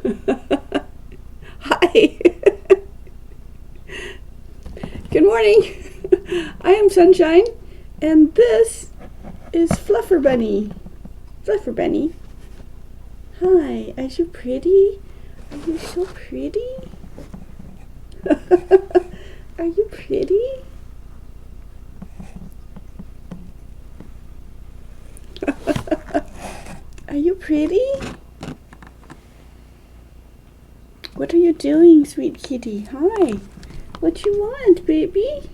Hi. Good morning. I am Sunshine, and this is Fluffer Bunny. Fluffer Bunny. Hi, are you pretty? Are you so pretty? Are you pretty? Are you pretty? What are you doing, sweet kitty? Hi. What you want, baby?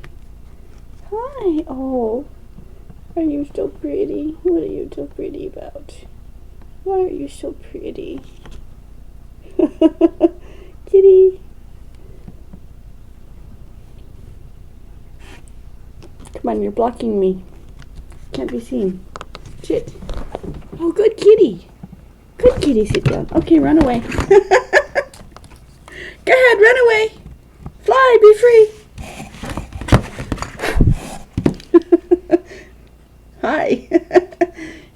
Hi. Oh. Are you so pretty? What are you so pretty about? Why are you so pretty? Kitty. Come on, you're blocking me. Can't be seen. Sit. Oh, good kitty. Good kitty, sit down. Okay, run away. Go ahead, run away. Fly, be free. Hi.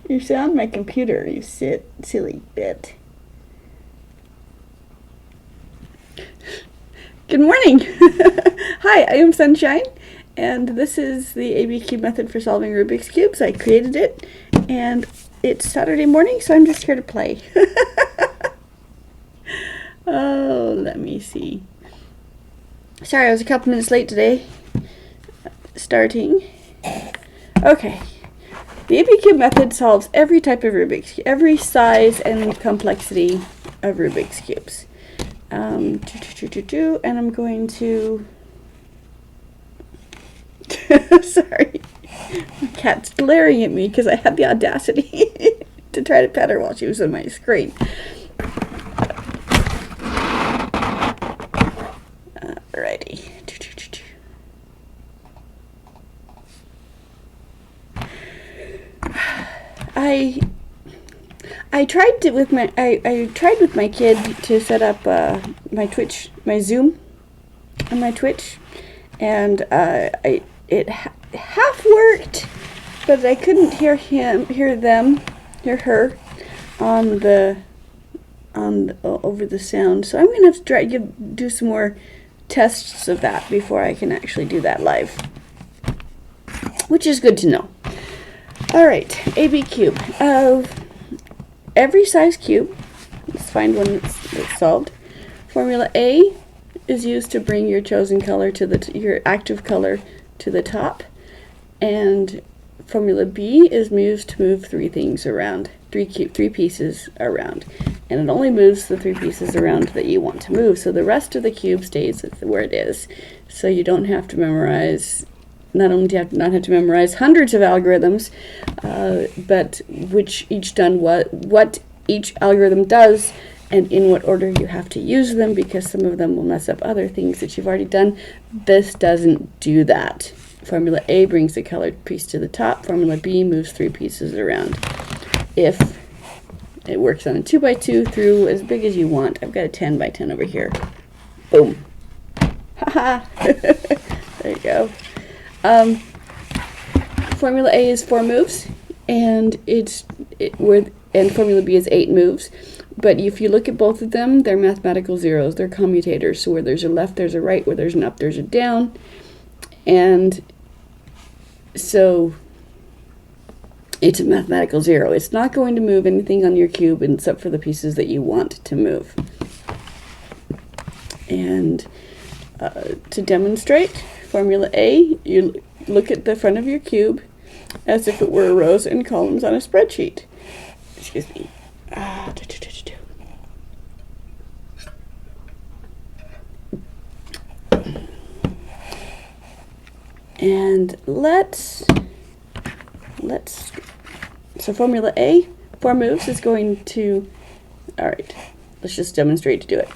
You sound my computer, you silly bit. Good morning. Hi, I am Sunshine, and this is the ABCube method for solving Rubik's Cubes. I created it, and it's Saturday morning, so I'm just here to play. Oh, let me see. Sorry, I was a couple minutes late today. Starting. Okay. The ABCube method solves every type of Rubik's Cube, every size and complexity of Rubik's Cubes. And I'm going to... Sorry. My cat's glaring at me because I had the audacity to try to pet her while she was on my screen. Alrighty. I tried to with my I tried with my kid to set up my Zoom on my Twitch, and it half worked, but I couldn't hear her over the sound. So I'm gonna have to do some more tests of that before I can actually do that live, which is good to know. All right, ABCube of every size cube. Let's find one that's solved. Formula A is used to bring your chosen color to your active color to the top, and Formula B is used to move three things around, three pieces around, and it only moves the three pieces around that you want to move. So the rest of the cube stays where it is. So you don't have to memorize. Not only do you not have to memorize hundreds of algorithms, but which each done what each algorithm does and in what order you have to use them, because some of them will mess up other things that you've already done. This doesn't do that. Formula A brings the colored piece to the top. Formula B moves three pieces around. If it works on a 2x2 through as big as you want. I've got a 10x10 over here. Boom. Haha. There you go. Formula A is 4 moves, and Formula B is 8 moves. But if you look at both of them, they're mathematical zeros. They're commutators. So where there's a left, there's a right. Where there's an up, there's a down. And so it's a mathematical zero. It's not going to move anything on your cube except for the pieces that you want to move. And to demonstrate Formula A, you look at the front of your cube as if it were rows and columns on a spreadsheet. Excuse me. And so Formula A, 4 moves, is going to, all right, let's just demonstrate to do it.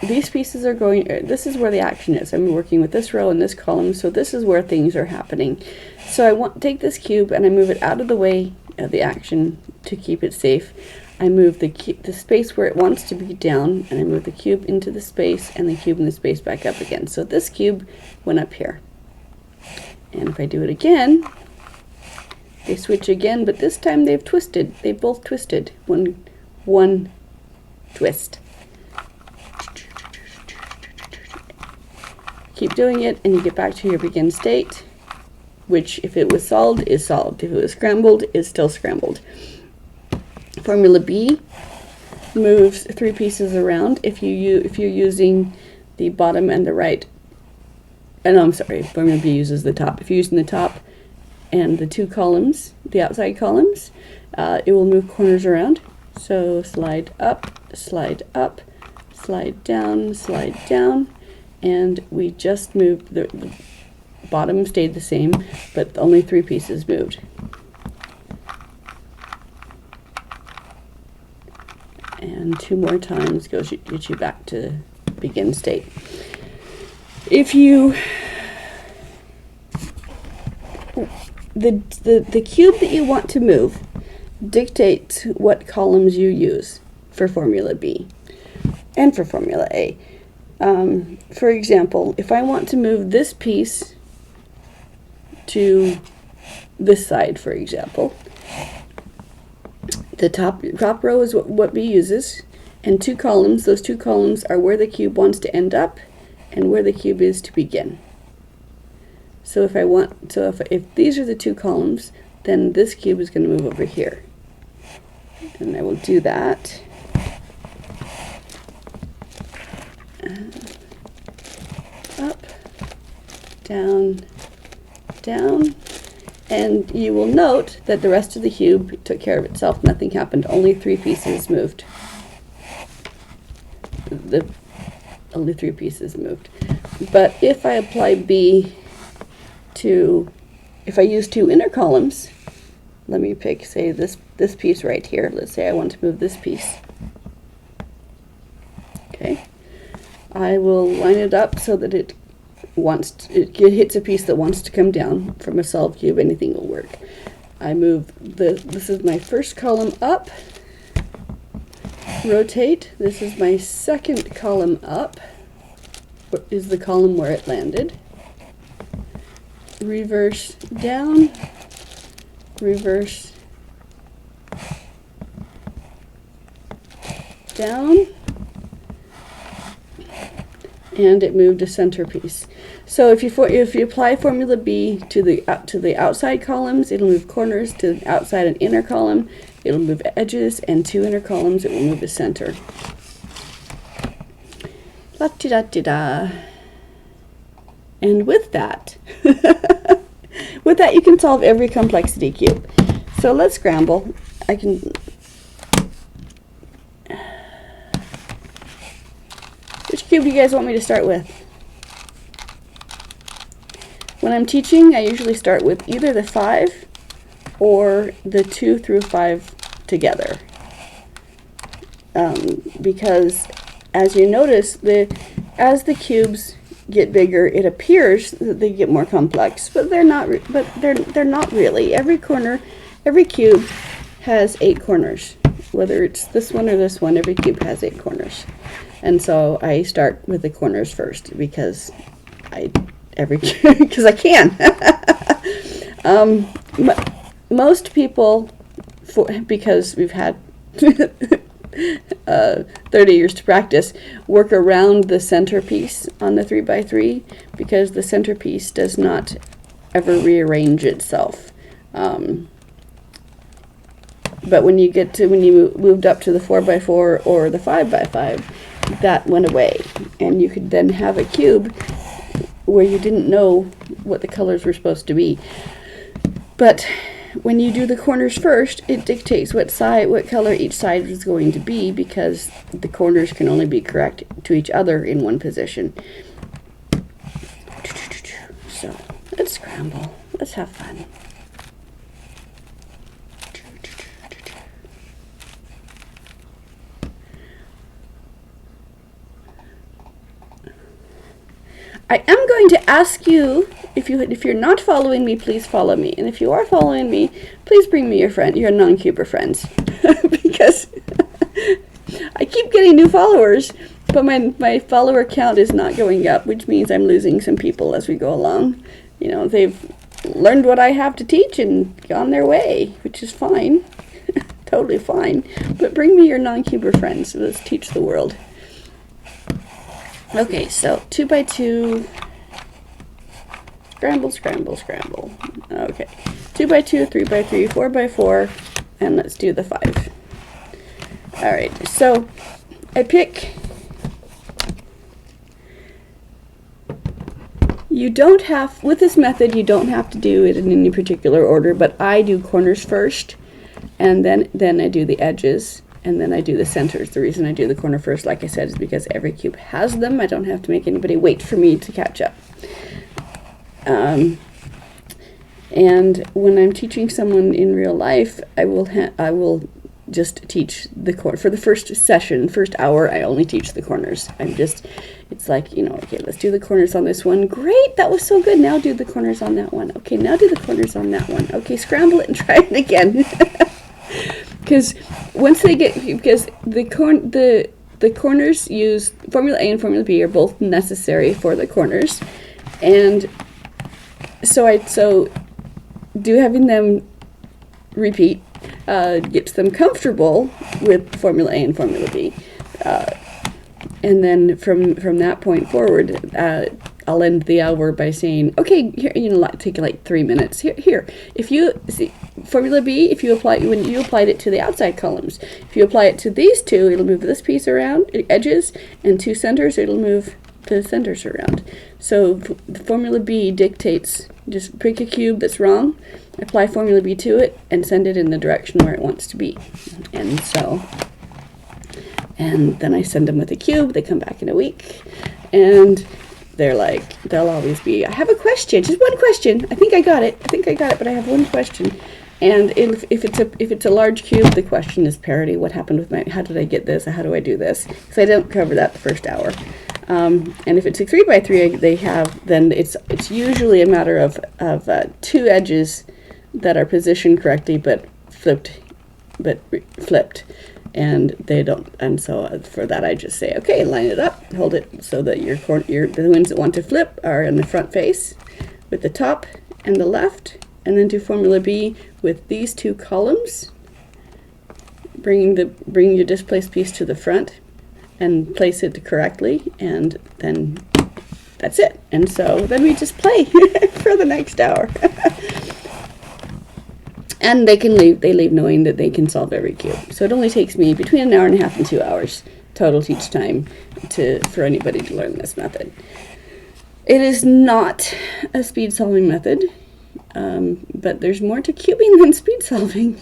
These pieces are going, this is where the action is. I'm working with this row and this column, so this is where things are happening. So I want to take this cube and I move it out of the way of the action to keep it safe. I move the space where it wants to be down, and I move the cube into the space and the cube in the space back up again. So this cube went up here. And if I do it again, they switch again, but this time they've twisted. They've both twisted. One twist. Keep doing it, and you get back to your begin state, which if it was solved, is solved. If it was scrambled, is still scrambled. Formula B moves 3 pieces around. If you're using the bottom and the right, no, I'm sorry, Formula B uses the top. If you're using the top and the 2 columns, the outside columns, it will move corners around. So slide up, slide down, and we just moved the bottom stayed the same, but only 3 pieces moved. And 2 more times get you back to begin state. If you the cube that you want to move dictates what columns you use for Formula B and for Formula A. For example, if I want to move this piece to this side, for example, the top row is what B uses, and 2 columns. Those 2 columns are where the cube wants to end up and where the cube is to begin. So if these are the 2 columns, then this cube is going to move over here. And I will do that. Up, down, down. And you will note that the rest of the cube took care of itself. Nothing happened. Only 3 pieces moved. Only 3 pieces moved. But if I apply B if I use 2 inner columns, let me pick, say, this piece right here. Let's say I want to move this piece. Okay. I will line it up so that it hits a piece that wants to come down. From a solved cube, anything will work. I move this is my first column up. Rotate. This is my second column up. Is the column where it landed. Reverse down. Reverse down. And it moved a centerpiece. So if you apply Formula B to the outside columns, it'll move corners. To the outside and inner column, it'll move edges, and 2 inner columns, it will move the center. La-ti-da-ti-da. And with that, you can solve every complexity cube. So let's scramble. Which cube do you guys want me to start with? When I'm teaching, I usually start with either the 5 or the 2 through 5 together. Because as you notice, as the cubes get bigger, it appears that they get more complex, but they're not. They're not really. Every cube has 8 corners. Whether it's this one or this one, every cube has 8 corners. And so I start with the corners first because I can. Most people, because we've had 30 years to practice, work around the centerpiece on the 3x3 because the centerpiece does not ever rearrange itself. But when you moved up to the 4x4 or the 5x5, that went away, and you could then have a cube where you didn't know what the colors were supposed to be. But when you do the corners first, it dictates what color each side is going to be, because the corners can only be correct to each other in one position. So let's scramble. Let's have fun. I am going to ask you, if you're not following me, please follow me. And if you are following me, please bring me your non-cuber friends. Because I keep getting new followers, but my follower count is not going up, which means I'm losing some people as we go along. You know, they've learned what I have to teach and gone their way, which is fine. Totally fine. But bring me your non-cuber friends. Let's teach the world. Okay, so 2x2, Scramble, scramble, scramble. Okay, 2 by 2, 3 by 3, 4 by 4, and let's do the 5. All right, so I pick. You don't have, with this method, you don't have to do it in any particular order, but I do corners first, and then I do the edges, and then I do the centers. The reason I do the corner first, like I said, is because every cube has them. I don't have to make anybody wait for me to catch up. And when I'm teaching someone in real life, I will just teach the for the first session, first hour, I only teach the corners. It's like, you know, okay, let's do the corners on this one. Great, that was so good. Now do the corners on that one. Okay, now do the corners on that one. Okay, scramble it and try it again. Because once they get, because the corners use Formula A and Formula B are both necessary for the corners, and so having them repeat gets them comfortable with Formula A and Formula B. And then from that point forward, I'll end the hour by saying, okay, here, you know, take like 3 minutes. Here, if you see Formula B, when you applied it to the outside columns, if you apply it to these two, it'll move this piece around, edges, and 2 centers, it'll move the centers around. So the Formula B dictates, just pick a cube that's wrong, apply Formula B to it, and send it in the direction where it wants to be. And then I send them with a cube. They come back in a week, and they'll always be, I have a question, just one question. I think I got it, but I have one question. And if it's a large cube, the question is parity. What happened with how did I get this? How do I do this? So I don't cover that the first hour. And if it's a 3 by 3, then it's usually a matter of 2 edges that are positioned correctly, but flipped. And they don't, and so for that I just say, okay, line it up, hold it so that the ones that want to flip are in the front face with the top and the left, and then do Formula B with these 2 columns, bring your displaced piece to the front and place it correctly, and then that's it. And so then we just play for the next hour. And they leave knowing that they can solve every cube. So it only takes me between an hour and a half and 2 hours total teach time for anybody to learn this method. It is not a speed solving method, but there's more to cubing than speed solving.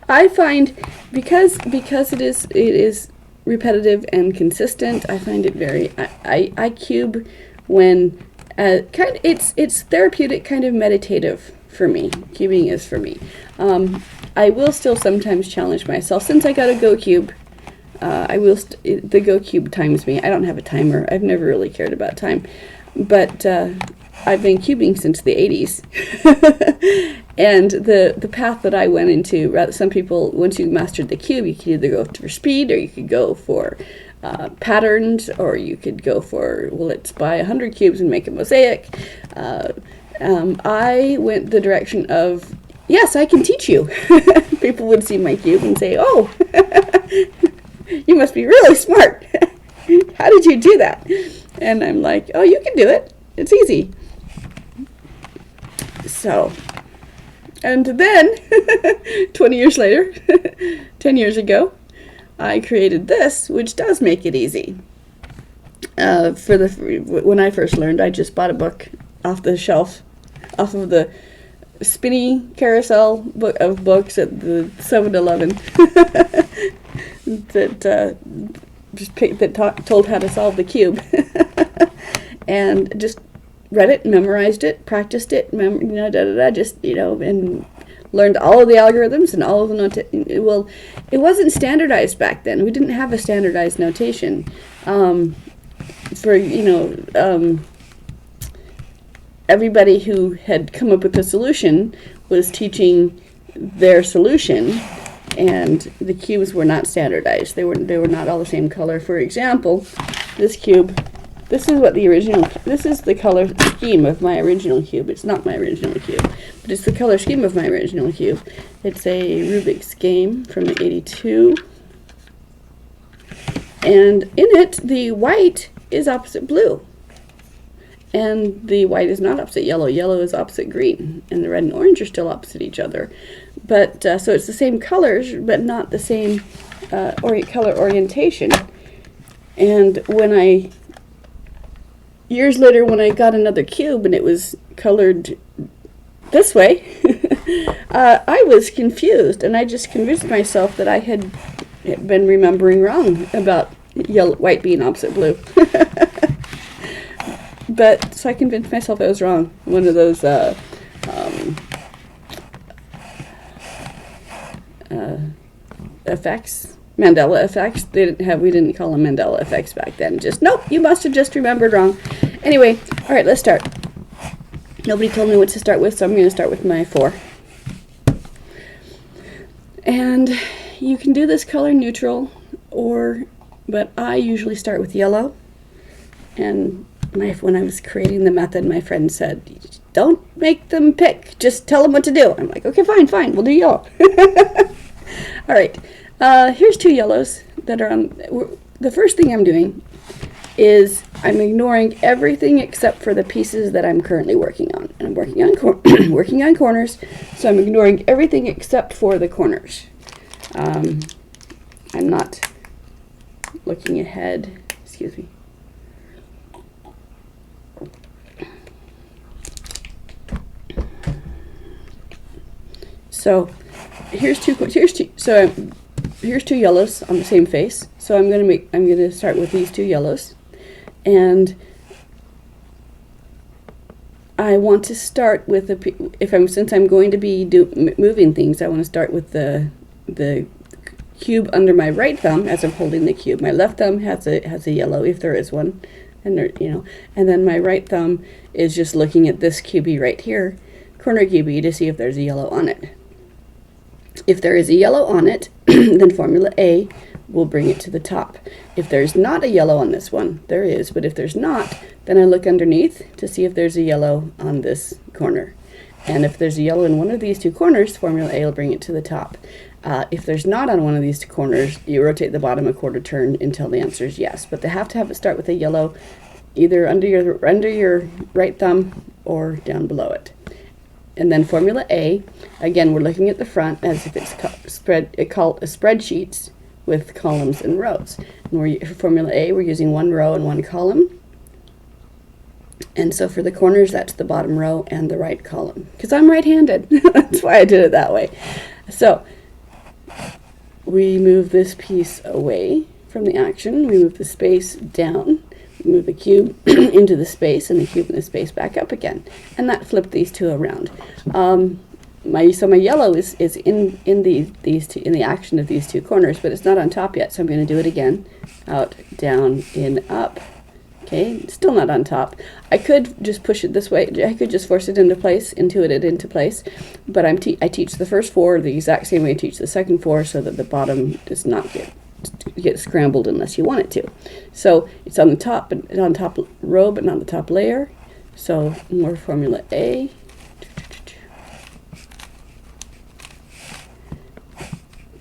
I find because it is repetitive and consistent, I find it very, I cube when it's therapeutic, kind of meditative. For me, cubing is for me. I will still sometimes challenge myself. Since I got a GoCube, the GoCube times me. I don't have a timer. I've never really cared about time, but I've been cubing since the 80s. And the path that I went into, some people, once you mastered the cube, you could either go for speed, or you could go for patterns, or you could go for, well, let's buy 100 cubes and make a mosaic. I went the direction of, yes, I can teach you. People would see my cube and say, oh, you must be really smart. How did you do that? And I'm like, oh, you can do it. It's easy. So, and then 20 years later, 10 years ago, I created this, which does make it easy. When I first learned, I just bought a book off the shelf, off of the spinny carousel book of books at the 7-Eleven that told how to solve the cube, and just read it, memorized it, practiced it, and learned all of the algorithms and all of the well, it wasn't standardized back then. We didn't have a standardized notation. Everybody who had come up with a solution was teaching their solution, and the cubes were not standardized. They were not all the same color. For example, this cube, this is the color scheme of my original cube. It's not my original cube, but it's the color scheme of my original cube. It's a Rubik's game from 82, and in it, the white is opposite blue. and the white is not opposite yellow. Yellow is opposite green, and the red and orange are still opposite each other. But so it's the same colors, but not the same color orientation. And when years later, when I got another cube and it was colored this way, I was confused, and I just convinced myself that I had been remembering wrong about white being opposite blue. But so I convinced myself I was wrong. One of those effects, Mandela effects. We didn't call them Mandela effects back then. Just nope, you must have just remembered wrong. Anyway, all right, let's start. Nobody told me what to start with, so I'm going to start with my 4. And you can do this color neutral, but I usually start with yellow. And when I was creating the method, my friend said, don't make them pick, just tell them what to do. I'm like, okay, fine, we'll do yellow. All right, here's 2 yellows that are on. The first thing I'm doing is I'm ignoring everything except for the pieces that I'm currently working on. And I'm working on working on corners, so I'm ignoring everything except for the corners. I'm not looking ahead. Excuse me. So here's two yellows on the same face. So I'm going to start with these 2 yellows, and I want to start with since I'm going to be moving things, I want to start with the cube under my right thumb as I'm holding the cube. My left thumb has a yellow if there is one, and and then my right thumb is just looking at this cubie right here, corner cubie, to see if there's a yellow on it. If there is a yellow on it, then formula A will bring it to the top. If there's not a yellow on this one, there is, but if there's not, then I look underneath to see if there's a yellow on this corner. And if there's a yellow in one of these 2 corners, formula A will bring it to the top. If there's not on one of these 2 corners, you rotate the bottom a quarter turn until the answer is yes. But they have to have it start with a yellow either under your right thumb or down below it. And then formula A, again, we're looking at the front as if it's spreadsheets with columns and rows. And for formula A, we're using 1 row and 1 column. And so for the corners, that's the bottom row and the right column. Because I'm right-handed. That's why I did it that way. So we move this piece away from the action. We move the space down. Move the cube into the space, and the cube and the space back up again, and that flipped these 2 around. My yellow is in the action of these 2 corners, but it's not on top yet, so I'm going to do it again. Out, down, in, up. Okay, still not on top. I could just push it this way. I could just force it into place, intuit it into place, but I teach the first 4 the exact same way I teach the second 4, so that the bottom does not get scrambled unless you want it to. So it's on the top row, but not the top layer. So more formula A.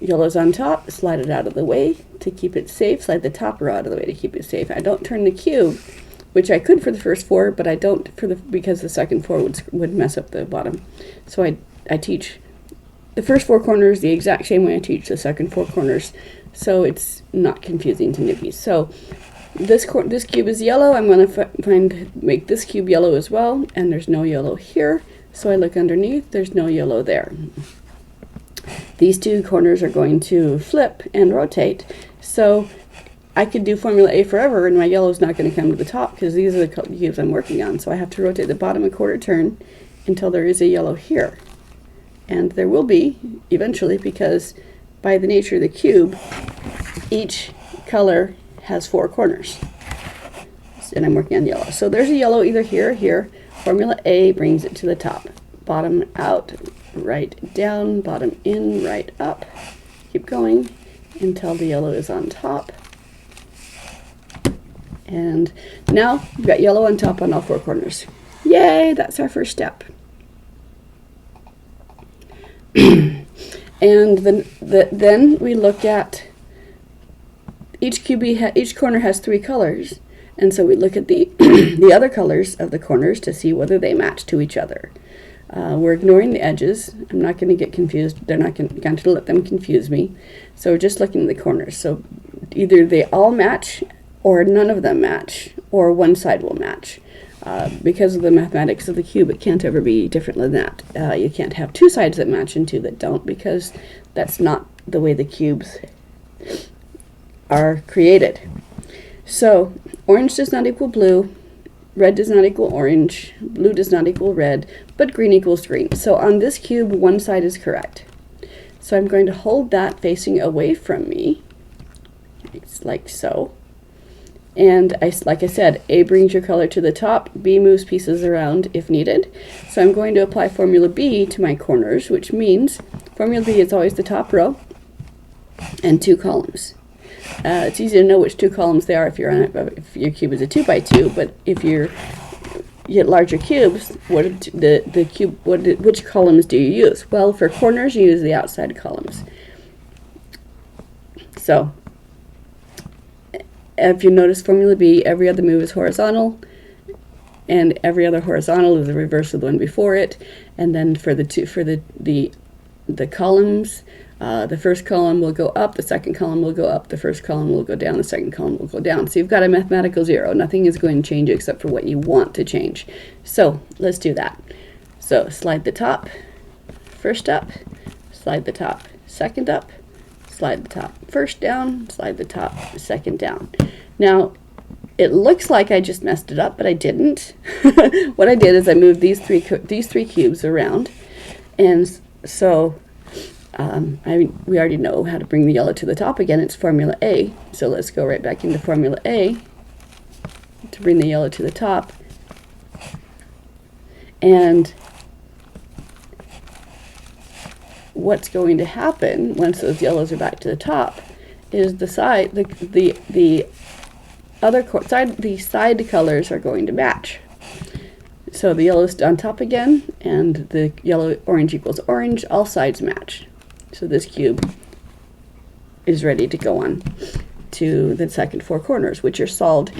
Yellow's on top, slide it out of the way to keep it safe. Slide the top row out of the way to keep it safe. I don't turn the cube, which I could for the first 4, but I don't because the second 4 would mess up the bottom. So I teach the first 4 corners the exact same way I teach the second 4 corners, so it's not confusing to newbies. So this cube is yellow. I'm going to make this cube yellow as well, and there's no yellow here. So I look underneath. There's no yellow there. These 2 corners are going to flip and rotate. So I could do formula A forever, and my yellow is not going to come to the top because these are the cubes I'm working on. So I have to rotate the bottom a quarter turn until there is a yellow here. And there will be eventually, because by the nature of the cube, each color has 4 corners. And I'm working on yellow. So there's a yellow either here or here. Formula A brings it to the top. Bottom out, right down, bottom in, right up. Keep going until the yellow is on top. And now we've got yellow on top on all 4 corners. Yay, that's our first step. And then we look at each corner has 3 colors, And so we look at the, the other colors of the corners to see whether they match to each other. We're ignoring the edges. I'm not going to get confused. They're not going to let them confuse me. So we're just looking at the corners. So either they all match, or none of them match, or one side will match. Because of the mathematics of the cube, it can't ever be different than that. You can't have two sides that match and two that don't, because that's not the way the cubes are created. So orange does not equal blue, red does not equal orange, blue does not equal red, but green equals green. So on this cube, one side is correct. So I'm going to hold that facing away from me. It's like so. And like I said, A brings your color to the top, B moves pieces around if needed. So I'm going to apply formula B to my corners, which means formula B is always the top row and two columns. It's easy to know which two columns they are if if your cube is a 2x2, but if you get larger cubes, which columns do you use? Well, for corners, you use the outside columns. So if you notice formula B, every other move is horizontal, and every other horizontal is the reverse of the one before it. And then for the columns, the first column will go up, the second column will go up, the first column will go down, the second column will go down. So you've got a mathematical zero. Nothing is going to change except for what you want to change. So let's do that. So slide the top, first up, slide the top, second up, slide the top, first down, slide the top, second down. Now, it looks like I just messed it up, but I didn't. What I did is I moved these three cubes around, and so we already know how to bring the yellow to the top again. It's formula A. So let's go right back into formula A to bring the yellow to the top. And what's going to happen once those yellows are back to the top is the side colors are going to match. So the yellow's on top again, and the yellow orange equals orange. All sides match. So this cube is ready to go on to the second four corners, which are solved.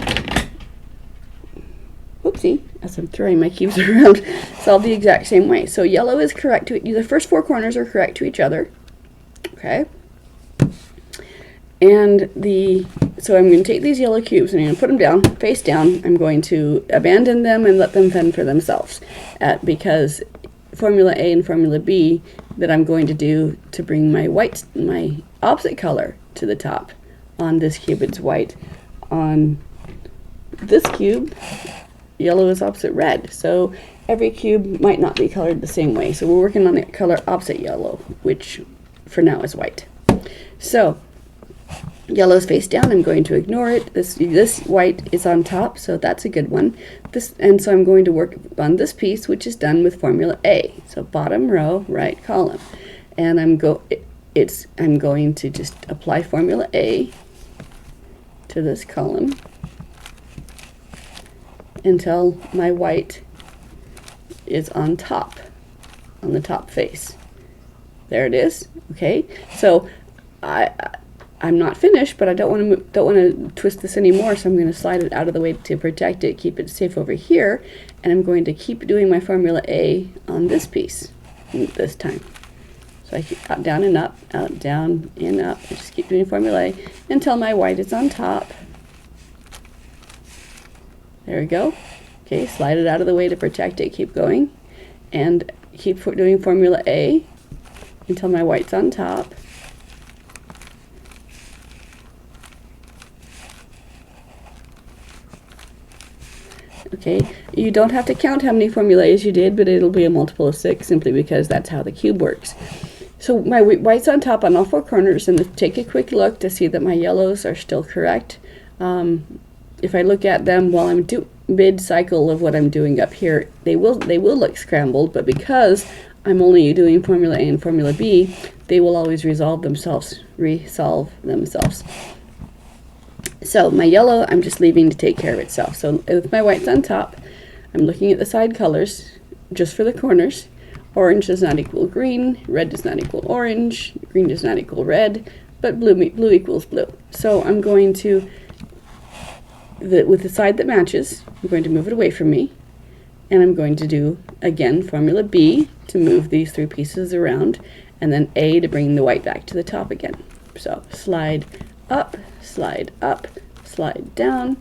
Oopsie, as I'm throwing my cubes around, solved the exact same way. So yellow is correct to the first four corners are correct to each other. Okay. And so I'm going to take these yellow cubes and I'm going to put them down, face down. I'm going to abandon them and let them fend for themselves, because formula A and formula B that I'm going to do to bring my opposite color to the top. On this cube, it's white. On this cube, yellow is opposite red. So every cube might not be colored the same way. So we're working on the color opposite yellow, which for now is white. So yellow is face down. I'm going to ignore it. This white is on top, so that's a good one. And so I'm going to work on this piece, which is done with formula A. So bottom row, right column, and I'm going to just apply formula A to this column until my white is on top, on the top face. There it is. Okay, so I'm not finished, but I don't want to twist this anymore, so I'm going to slide it out of the way to protect it, keep it safe over here, and I'm going to keep doing my formula A on this piece this time. So I keep up, down and up, out, down, in, up, and just keep doing formula A until my white is on top. There we go. Okay, slide it out of the way to protect it, keep going, and keep doing formula A until my white's on top. Okay, you don't have to count how many formula A's you did, but it'll be a multiple of 6 simply because that's how the cube works. So my white's on top on all four corners, and take a quick look to see that my yellows are still correct. If I look at them while I'm mid-cycle of what I'm doing up here, they will look scrambled, but because I'm only doing formula A and formula B, they will always resolve themselves. So my yellow, I'm just leaving to take care of itself. So with my white's on top, I'm looking at the side colors just for the corners. Orange does not equal green, red does not equal orange, green does not equal red, but blue equals blue. So I'm going to with the side that matches, I'm going to move it away from me, and I'm going to do, again, formula B to move these 3 pieces around, and then A to bring the white back to the top again. So slide up, slide up, slide down,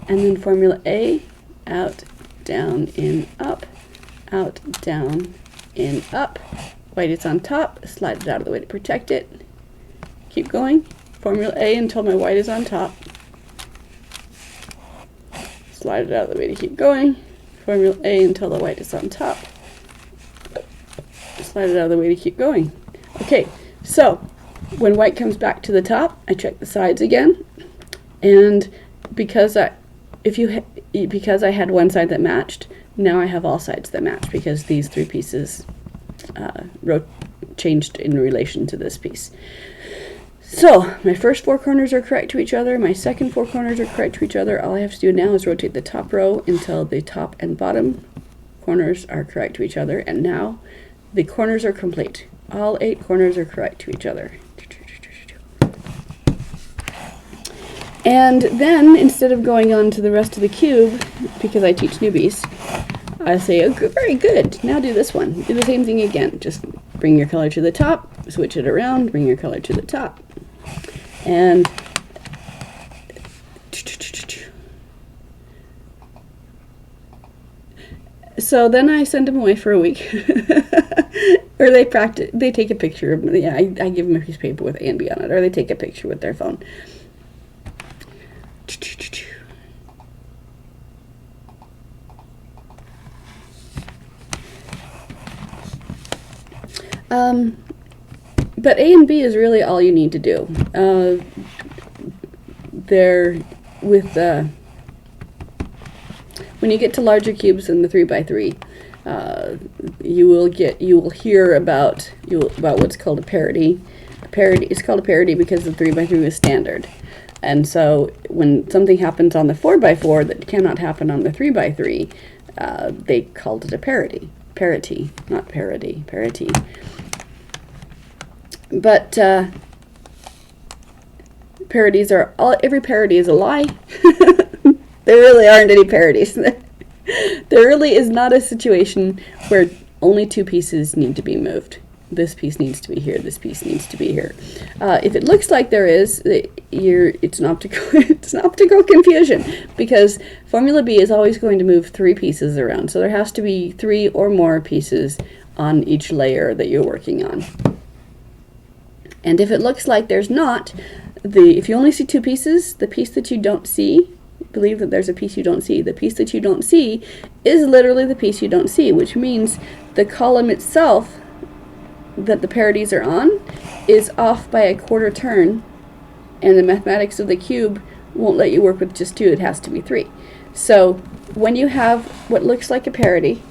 and then formula A, out, down, in, up, out, down, in, up. White is on top, slide it out of the way to protect it. Keep going, formula A until my white is on top. Slide it out of the way to keep going. Formula A until the white is on top. Slide it out of the way to keep going. Okay, so when white comes back to the top, I check the sides again, and because I had one side that matched, now I have all sides that match because these 3 pieces changed in relation to this piece. So my first 4 corners are correct to each other, my second 4 corners are correct to each other. All I have to do now is rotate the top row until the top and bottom corners are correct to each other, and now the corners are complete. All 8 corners are correct to each other. And then, instead of going on to the rest of the cube, because I teach newbies, I say, oh, very good, now do this one. Do the same thing again. Just bring your color to the top, switch it around, bring your color to the top. And so then I send them away for a week. Or they practice, they take a picture of, yeah, I give them a piece of paper with A and B on it, or they take a picture with their phone. But A and B is really all you need to do. When you get to larger cubes than the 3x3, you will hear about what's called a parity. It's called a parity because the 3x3 is standard. And so when something happens on the 4x4 that cannot happen on the 3x3, they called it a parity. Parity, not parody, parity. But parodies are every parody is a lie. There really aren't any parodies. There really is not a situation where only 2 pieces need to be moved. This piece needs to be here, this piece needs to be here. If it looks like there is, it's an optical confusion, because formula B is always going to move 3 pieces around. So there has to be 3 or more pieces on each layer that you're working on. And if it looks like there's not, if you only see 2 pieces, the piece that you don't see, believe that there's a piece you don't see. The piece that you don't see is literally the piece you don't see, which means the column itself that the parodies are on is off by a 1/4 turn, and the mathematics of the cube won't let you work with just 2. It has to be 3. So when you have what looks like a parody,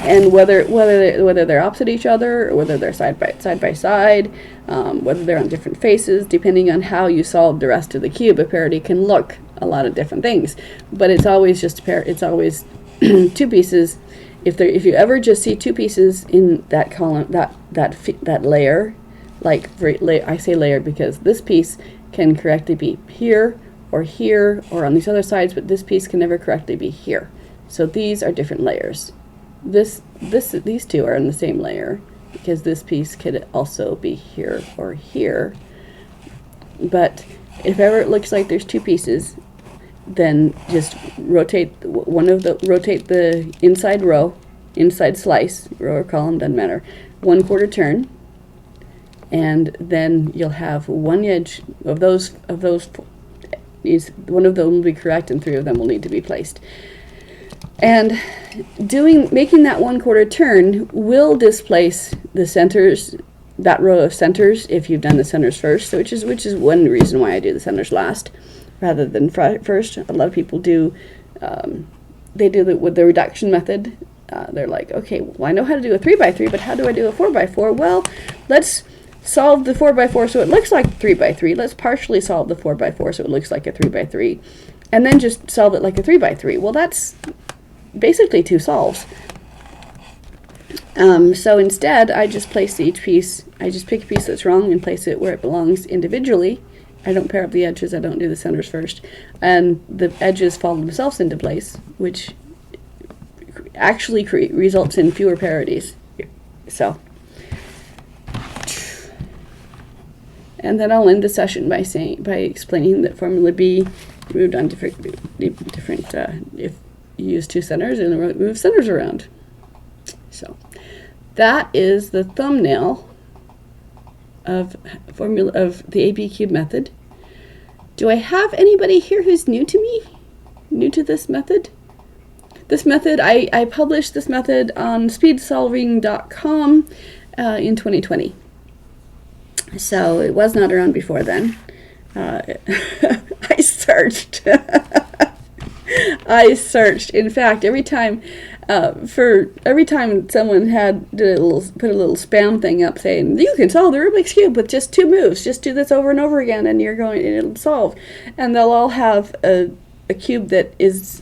and whether they're opposite each other, or whether they're side by side, whether they're on different faces, depending on how you solve the rest of the cube, a parody can look a lot of different things. But it's always just it's always 2 pieces. If you ever just see 2 pieces in that column, that layer, I say layer because this piece can correctly be here or on these other sides, but this piece can never correctly be here. So these are different layers. These 2 are in the same layer because this piece could also be here or here. But if ever it looks like there's 2 pieces, then just rotate the inside row, inside slice, row or column, doesn't matter, 1/4 turn, and then you'll have one edge of those one of them will be correct and 3 of them will need to be placed. And making that 1/4 turn will displace the centers, that row of centers, if you've done the centers first, which is one reason why I do the centers last rather than first. A lot of people do, they do it with the reduction method. They're like, okay, well, I know how to do a 3x3, but how do I do a 4x4? Well, let's solve the 4x4 so it looks like 3x3. Let's partially solve the 4x4 so it looks like a 3x3, and then just solve it like a 3x3. Well, that's basically 2 solves. So instead, I just place each piece, I just pick a piece that's wrong and place it where it belongs individually, I don't pair up the edges, I don't do the centers first. And the edges fall themselves into place, which actually results in fewer parodies. So, and then I'll end the session by explaining that formula B moved on different if you use two centers and move centers around. So that is the thumbnail of the ABCube method. Do I have anybody here who's new to me? New to this method? This method, I published this method on speedsolving.com in 2020. So it was not around before then. I searched. I searched. In fact, every time someone put a little spam thing up saying you can solve the Rubik's Cube with just 2 moves, just do this over and over again, and it'll solve. And they'll all have a cube that is.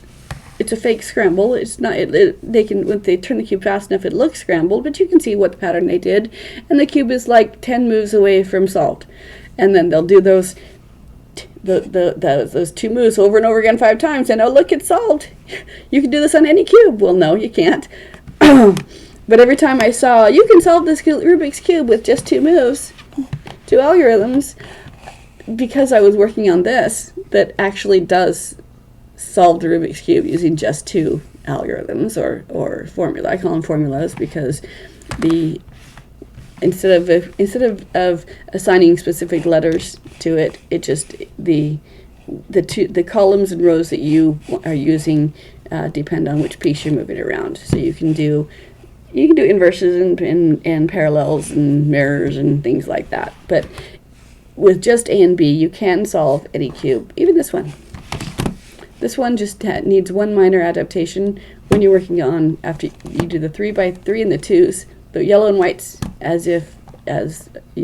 It's a fake scramble. It's not. They can, when they turn the cube fast enough, it looks scrambled, but you can see what pattern they did, and the cube is like 10 moves away from solved. And then they'll do those 2 moves over and over again 5 times, and oh look, it's solved. You can do this on any cube. Well, no, you can't. But every time I saw you can solve this Rubik's Cube with just 2 moves, 2 algorithms, because I was working on this that actually does solve the Rubik's Cube using just 2 algorithms or formula. I call them formulas because instead of assigning specific letters to it, it just the columns and rows that you are using depend on which piece you're moving around. So you can do inverses and parallels and mirrors and things like that. But with just A and B, you can solve any cube, even this one. This one just needs one minor adaptation when you're working on, after you do the 3x3 and the 2s, the yellow and whites as you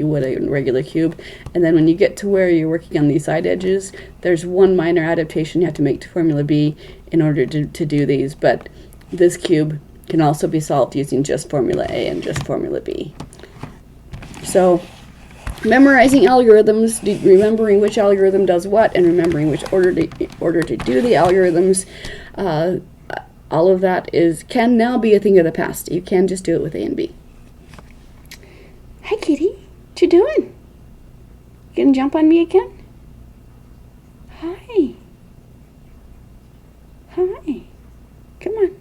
would a regular cube. And then when you get to where you're working on these side edges, there's one minor adaptation you have to make to formula B in order to do these. But this cube can also be solved using just formula A and just formula B. So memorizing algorithms, remembering which algorithm does what, and remembering which order to do the algorithms, all of that can now be a thing of the past. You can just do it with A and B. Hi, kitty. What you doing? You gonna jump on me again? Hi. Hi. Come on.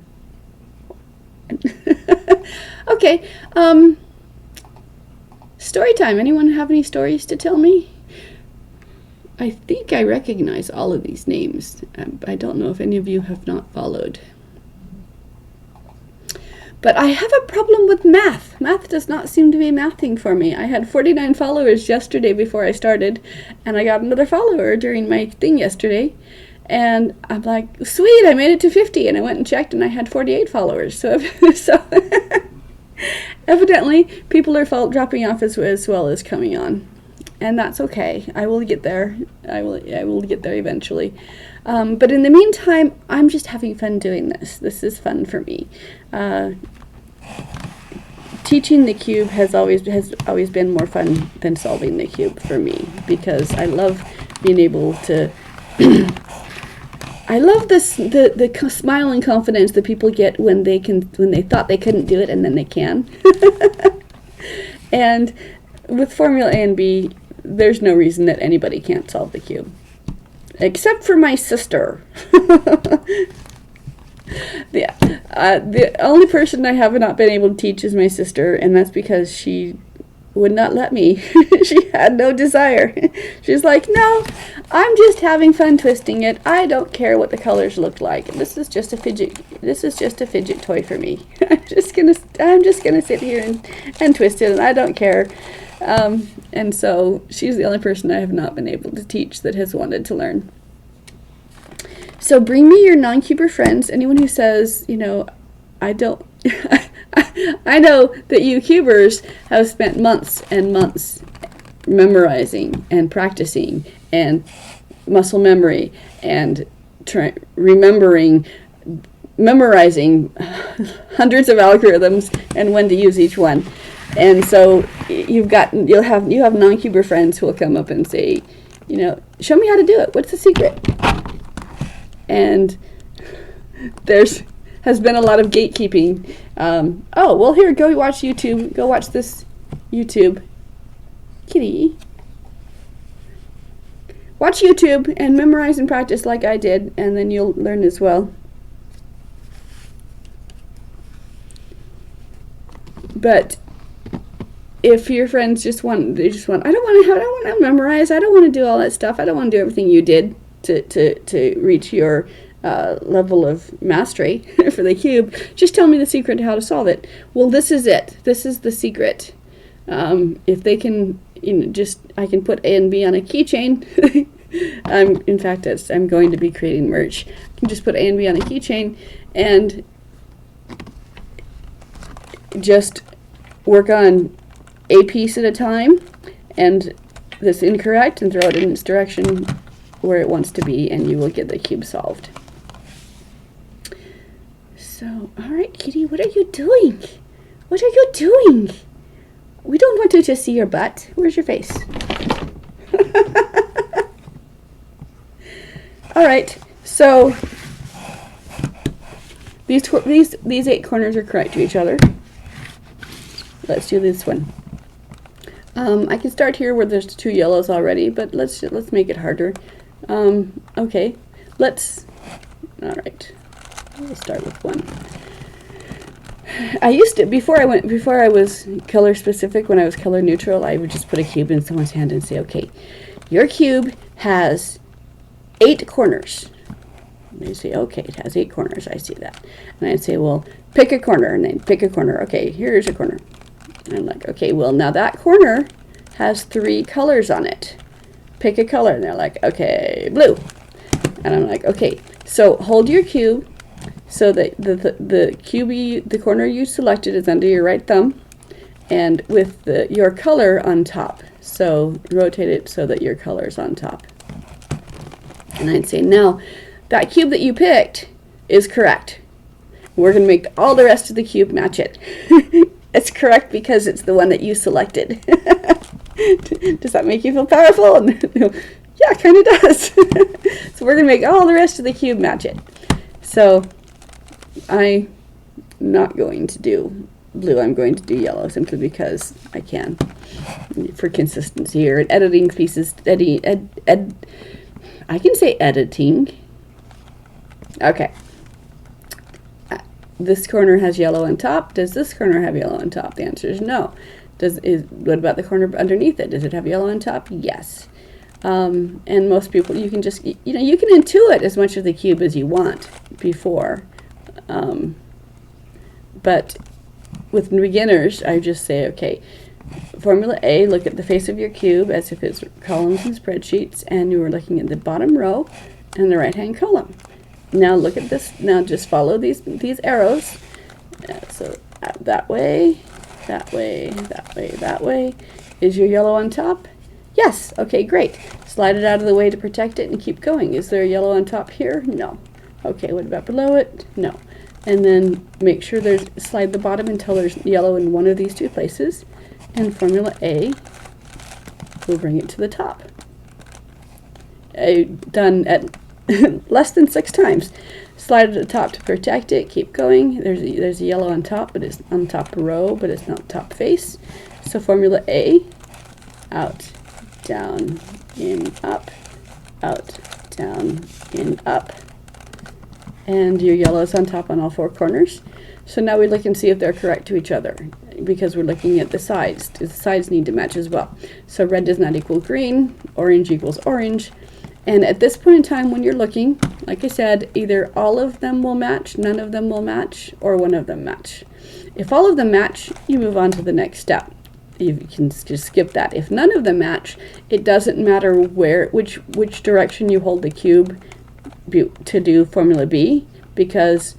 Okay. Story time. Anyone have any stories to tell me? I think I recognize all of these names. I don't know if any of you have not followed. But I have a problem with math. Math does not seem to be mathing for me. I had 49 followers yesterday before I started, and I got another follower during my thing yesterday. And I'm like, sweet, I made it to 50. And I went and checked, and I had 48 followers. So evidently, people are dropping off as well as coming on, and that's okay. I will get there. I will get there eventually. But in the meantime, I'm just having fun doing this. This is fun for me. Teaching the cube has always been more fun than solving the cube for me, because I love being able to. I love the smile and confidence that people get when they thought they couldn't do it and then they can. And with formula A and B, there's no reason that anybody can't solve the cube, except for my sister. The only person I have not been able to teach is my sister, and that's because she would not let me. She had no desire. She's like, no, I'm just having fun twisting it. I don't care what the colors look like. This is just a fidget toy for me. I'm just gonna sit here and twist it, and I don't care. And so she's the only person I have not been able to teach that has wanted to learn. So bring me your non-cuber friends. Anyone who says, I don't. I know that you cubers have spent months and months memorizing and practicing and muscle memory and memorizing hundreds of algorithms and when to use each one. And so you have non-cuber friends who will come up and say, you know, show me how to do it. What's the secret? And has been a lot of gatekeeping. Oh, well, here, go watch YouTube. Go watch this YouTube. Kitty. Watch YouTube and memorize and practice like I did, and then you'll learn as well. But if your friends I don't want to memorize. I don't want to do all that stuff. I don't want to do everything you did to reach your level of mastery for the cube. Just tell me the secret to how to solve it. Well, this is it. This is the secret. If they can, I can put A and B on a keychain. In fact, I'm going to be creating merch. I can just put A and B on a keychain and just work on a piece at a time, and this incorrect, and throw it in its direction where it wants to be, and you will get the cube solved. So, all right, Kitty, what are you doing? What are you doing? We don't want to just see your butt. Where's your face? All right, so these 8 corners are correct to each other. Let's do this one. I can start here where there's 2 yellows already, but let's make it harder. Okay, all right, we'll start with 1. I used to, before I was color specific, when I was color neutral, I would just put a cube in someone's hand and say, okay, your cube has 8 corners. And they say, okay, it has 8 corners, I see that. And I'd say, well, pick a corner, and then pick a corner. Okay, here's a corner. And I'm like, okay, well, now that corner has 3 colors on it. Pick a color. And they're like, okay, blue. And I'm like, okay, so hold your cube so that the corner you selected is under your right thumb, and with your color on top. So rotate it so that your color is on top. And I'd say, now, that cube that you picked is correct. We're going to make all the rest of the cube match it. It's correct because it's the one that you selected. Does that make you feel powerful? Yeah, it kind of does. So we're going to make all the rest of the cube match it. So I'm not going to do blue. I'm going to do yellow simply because I can, for consistency here. And editing pieces, I can say editing. Okay. This corner has yellow on top. Does this corner have yellow on top? The answer is no. What about the corner underneath it? Does it have yellow on top? Yes. And most people, you can just, you can intuit as much of the cube as you want before. But with beginners, I just say, okay, Formula A, look at the face of your cube as if it's columns and spreadsheets, and you were looking at the bottom row and the right-hand column. Now look at this. Now just follow these arrows. So that way, that way, that way, that way. Is your yellow on top? Yes. Okay, great. Slide it out of the way to protect it and keep going. Is there a yellow on top here? No. Okay, what about below it? No. And then make sure slide the bottom until there's yellow in one of these 2 places. And Formula A will bring it to the top. Done at less than 6 times. Slide it at the top to protect it. Keep going. There's a yellow on top, but it's on top row, but it's not top face. So Formula A, out, down, in, up, out, down, in, up. And your yellow is on top on all 4 corners. So now we look and see if they're correct to each other, because we're looking at the sides. The sides need to match as well. So red does not equal green, orange equals orange. And at this point in time, when you're looking, like I said, either all of them will match, none of them will match, or one of them match. If all of them match, you move on to the next step. You can just skip that. If none of them match, it doesn't matter which direction you hold the cube to do Formula B, because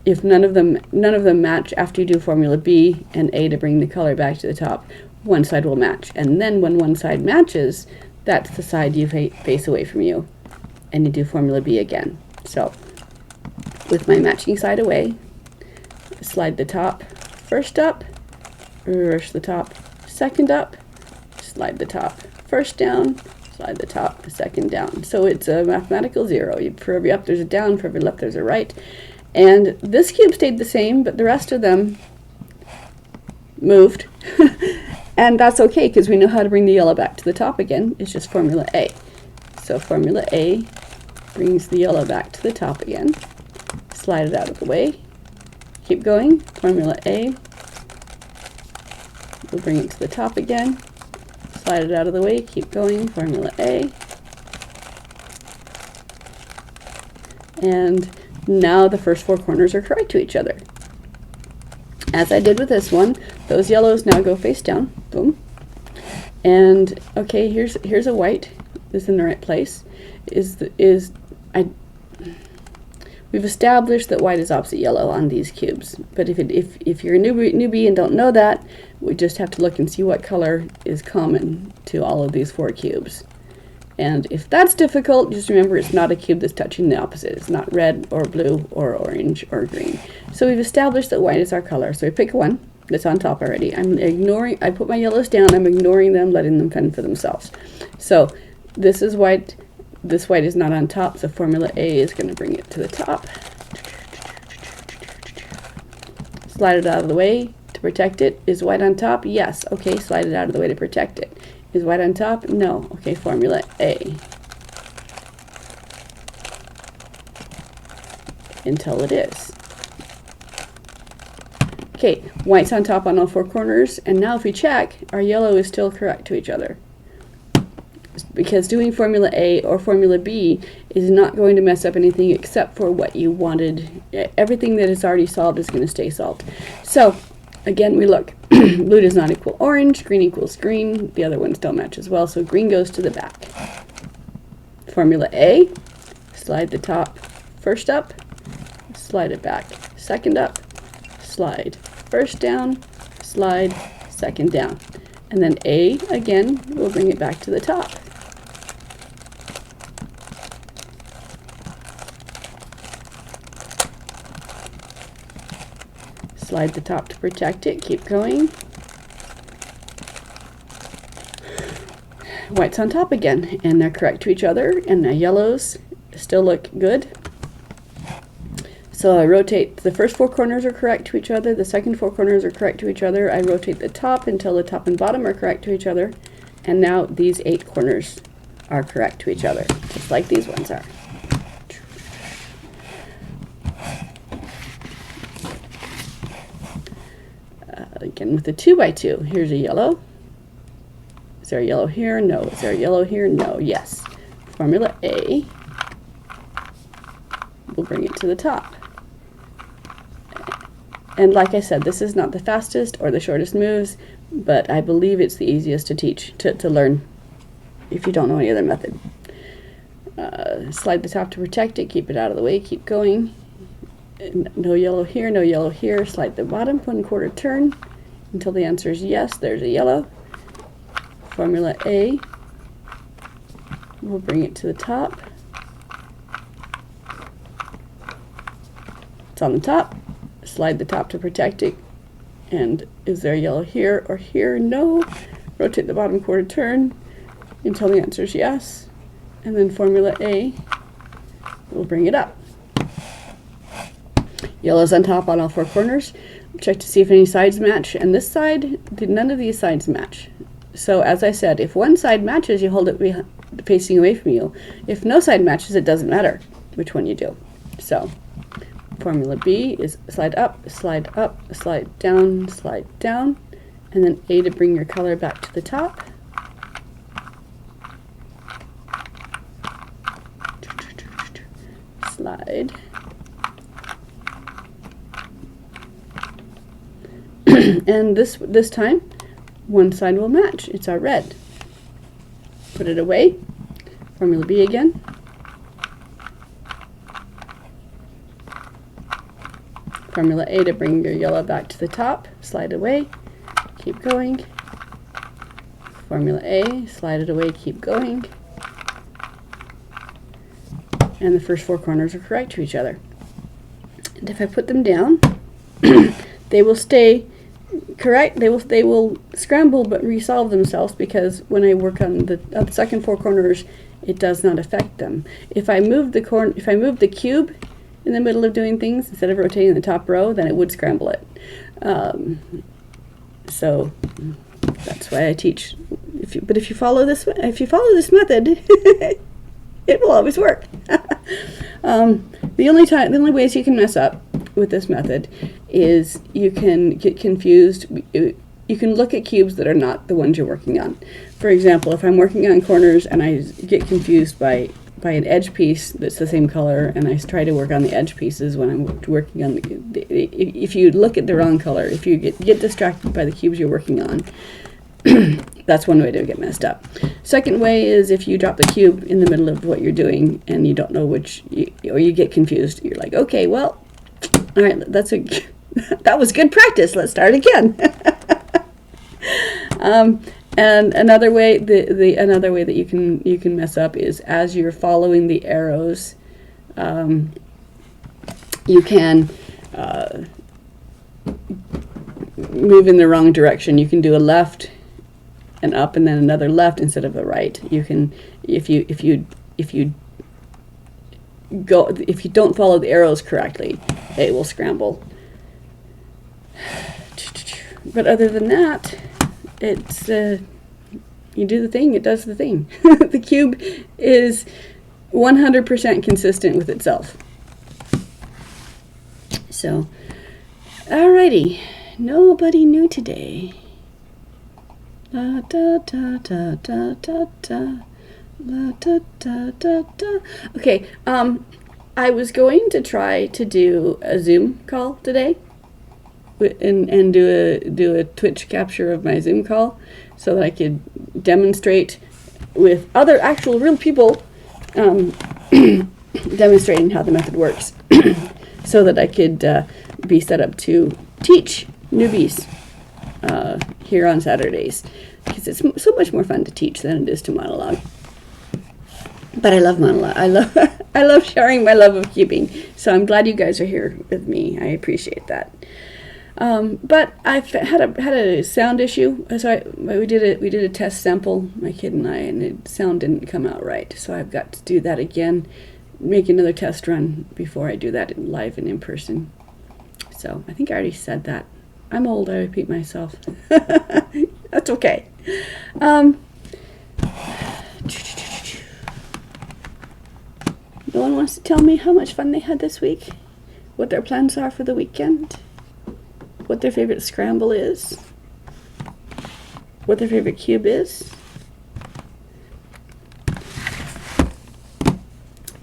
if none of them match after you do Formula B and A to bring the color back to the top, one side will match. And then when one side matches, that's the side you face away from you, and you do Formula B again. So with my matching side away, slide the top first up, reverse the top second up, slide the top first down, slide the top a second down. So it's a mathematical 0. For every up there's a down, for every left there's a right. And this cube stayed the same, but the rest of them moved. And that's okay, because we know how to bring the yellow back to the top again. It's just formula A. So formula A brings the yellow back to the top again. Slide it out of the way. Keep going. Formula A. We'll bring it to the top again. Slide it out of the way. Keep going. Formula A. And now the first 4 corners are correct to each other. As I did with this one, those yellows now go face down. Boom. And okay, here's a white. This is in the right place. We've established that white is opposite yellow on these cubes. But if you're a newbie and don't know that, we just have to look and see what color is common to all of these 4 cubes. And if that's difficult, just remember it's not a cube that's touching the opposite. It's not red or blue or orange or green. So we've established that white is our color. So we pick one that's on top already. I put my yellows down, I'm ignoring them, letting them fend for themselves. So this is white, this white is not on top, so formula A is going to bring it to the top. Slide it out of the way to protect it. Is white on top? Yes. Okay, slide it out of the way to protect it. Is white on top? No. Okay, formula A. Until it is. Okay, white's on top on all 4 corners, and now if we check, our yellow is still correct to each other. Because doing formula A or formula B is not going to mess up anything except for what you wanted. Everything that is already solved is going to stay solved. So, again, we look. Blue does not equal orange, green equals green, the other ones don't match as well, so green goes to the back. Formula A, slide the top first up, slide it back second up, slide first down, slide second down. And then A, again, we'll bring it back to the top. Slide the top to protect it, keep going. White's on top again, and they're correct to each other, and the yellows still look good. So I rotate, the first 4 corners are correct to each other, the second 4 corners are correct to each other. I rotate the top until the top and bottom are correct to each other, and now these 8 corners are correct to each other, just like these ones are. Again with the 2x2, here's a yellow. Is there a yellow here? No. Is there a yellow here? No. Yes. Formula A. We'll bring it to the top. And like I said, this is not the fastest or the shortest moves, but I believe it's the easiest to teach, to learn, if you don't know any other method. Slide the top to protect it, keep it out of the way, keep going. No yellow here, no yellow here. Slide the bottom 1/4 turn until the answer is yes, there's a yellow. Formula A, we'll bring it to the top. It's on the top. Slide the top to protect it. And is there a yellow here or here? No. Rotate the bottom 1/4 turn until the answer is yes. And then formula A, we'll bring it up. Yellow's on top on all 4 corners. Check to see if any sides match. And this side, none of these sides match. So as I said, if one side matches, you hold it facing away from you. If no side matches, it doesn't matter which one you do. So formula B is slide up, slide down, and then A to bring your color back to the top. Slide. And this time, one side will match. It's our red. Put it away. Formula B again. Formula A to bring your yellow back to the top. Slide away. Keep going. Formula A, slide it away, keep going. And the first 4 corners are correct to each other. And if I put them down, they will stay correct. They will scramble but resolve themselves, because when I work on the second 4 corners, it does not affect them. If I move the cube in the middle of doing things instead of rotating the top row, then it would scramble it. So that's why I teach. But if you follow this method, it will always work. The only ways you can mess up with this method is you can get confused. You can look at cubes that are not the ones you're working on. For example, if I'm working on corners and I get confused by an edge piece that's the same color, and I try to work on the edge pieces when I'm working on if you look at the wrong color, if you get distracted by the cubes you're working on, that's one way to get messed up. Second way is if you drop the cube in the middle of what you're doing and you don't know or you get confused. You're like, okay, well, all right, that was good practice. Let's start again. And another way, another way that you can mess up is as you're following the arrows, you can move in the wrong direction. You can do a left and up and then another left instead of a right. You can, if you don't follow the arrows correctly, it will scramble. But other than that, it's you do the thing, it does the thing. The cube is 100% consistent with itself. So, alrighty, nobody new today. La da da da da da da. La da da da da. Okay, I was going to try to do a Zoom call today, and do a Twitch capture of my Zoom call, so that I could demonstrate with other actual real people, demonstrating how the method works, so that I could be set up to teach newbies here on Saturdays, because it's so much more fun to teach than it is to monologue. But I love monologue. I love sharing my love of cubing. So I'm glad you guys are here with me. I appreciate that. But I've had a sound issue. So we did a test sample, my kid and I, and the sound didn't come out right. So I've got to do that again, make another test run before I do that live and in person. So I think I already said that. I'm old, I repeat myself. That's okay. No one wants to tell me how much fun they had this week, what their plans are for the weekend, what their favorite scramble is, what their favorite cube is.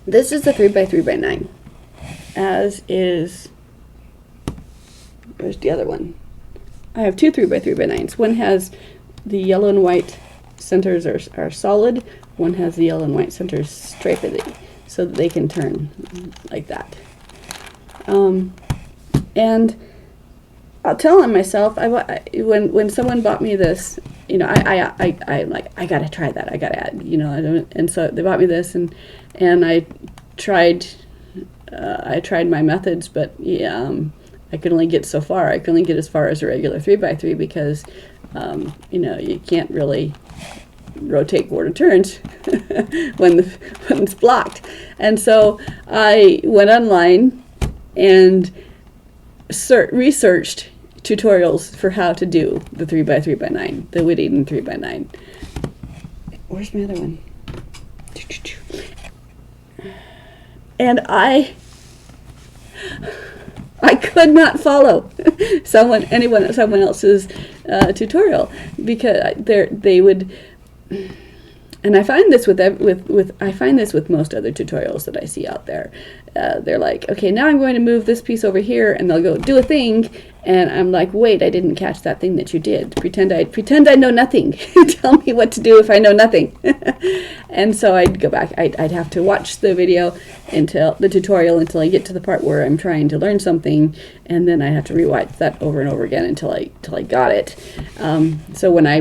This is the 3x3x9, as is, where's the other one? I have two 3x3x9s. One has the yellow and white centers are solid, one has the yellow and white centers striped, so that they can turn like that. And I'll tell on myself, when someone bought me this, you know, I'm like, I gotta try that, I gotta add, you know, and so they bought me this, and I tried my methods, but yeah, I could only get so far. I could only get as far as a regular 3x3 because, you know, you can't really rotate quarter turns when it's blocked. And so I went online and researched tutorials for how to do the 3x3x9, the Whittington 3x9. Where's my other one? And I could not follow someone else's tutorial, because they would. And I find this with most other tutorials that I see out there. They're like, okay, now I'm going to move this piece over here, and they'll go do a thing, and I'm like, wait, I didn't catch that thing that you did. Pretend I know nothing. Tell me what to do if I know nothing. And so I'd go back. I'd have to watch the video until I get to the part where I'm trying to learn something, and then I have to rewatch that over and over again until I got it. So when I